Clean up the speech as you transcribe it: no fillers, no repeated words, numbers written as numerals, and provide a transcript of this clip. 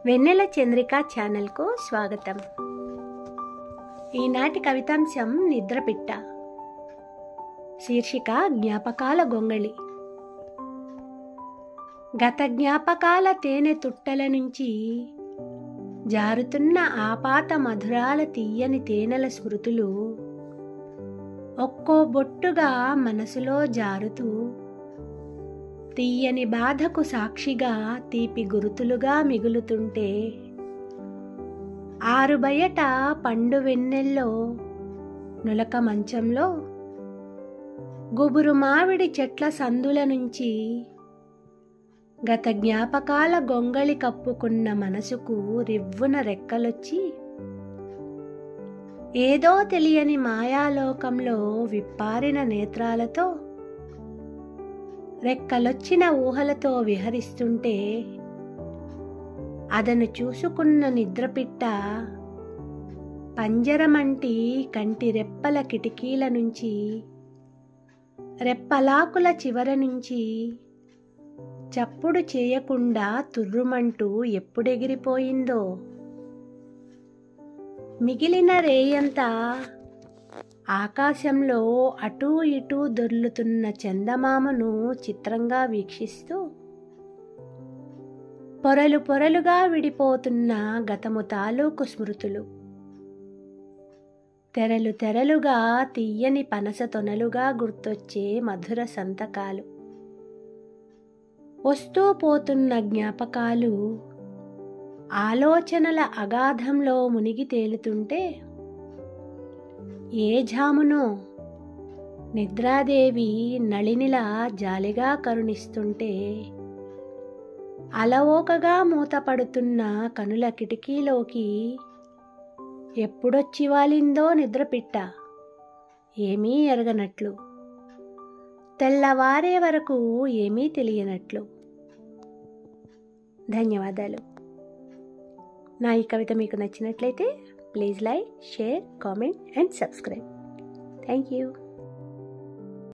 వెన్నెల చంద్రిక ఛానల్కు స్వాగతం. ఈనాటి కవితాంశం నిద్రపిట్ట. శీర్షిక జ్ఞాపకాల గొంగళి. గత జ్ఞాపకాల తేనె తుట్టల నుంచి జారుతున్న ఆపాత మధురాల తీయని తేనెల స్మృతులు ఒక్కో బొట్టుగా మనసులో జారుతూ తీయని బాధకు సాక్షిగా తీపి గురుతులుగా మిగులుతుంటే, ఆరుబయట పండు వెన్నెల్లో నులక మంచంలో గుబురు మామిడి చెట్ల సందుల నుంచి గత జ్ఞాపకాల గొంగళి కప్పుకున్న మనసుకు రివ్వున రెక్కలొచ్చి ఏదో తెలియని మాయాలోకంలో విప్పారిన నేత్రాలతో రెక్కలొచ్చిన ఊహలతో విహరిస్తుంటే, అదను చూసుకున్న నిద్రపిట్ట పంజరమంటి కంటి రెప్పల కిటికీల నుంచి, రెప్పలాకుల చివర నుంచి చప్పుడు చేయకుండా తుర్రుమంటూ ఎప్పుడెగిరిపోయిందో. మిగిలిన రేయంతా ఆకాశంలో అటూ ఇటూ దొర్లుతున్న చందమామను చిత్రంగా వీక్షిస్తూ, పొరలు పొరలుగా విడిపోతున్న గతము తాలూకు స్మృతులు తెరలు తెరలుగా తీయని పనస తొనలుగా గుర్తొచ్చే మధుర సంతకాలు, వస్తూ పోతున్న జ్ఞాపకాలు ఆలోచనల అగాధంలో మునిగి తేలుతుంటే, ఏ ఝామునో నిద్రాదేవి నళినిలా జాలిగా కరుణిస్తుంటే, అలవోకగా మూతపడుతున్న కనుల కిటికీలోకి ఎప్పుడొచ్చి వాలిందో నిద్రపిట్ట ఏమీ ఎరగనట్లు, తెల్లవారే వరకు ఏమీ తెలియనట్లు. ధన్యవాదాలు. నా ఈ కవిత మీకు నచ్చినట్లయితే please like, share, comment and subscribe. Thank you.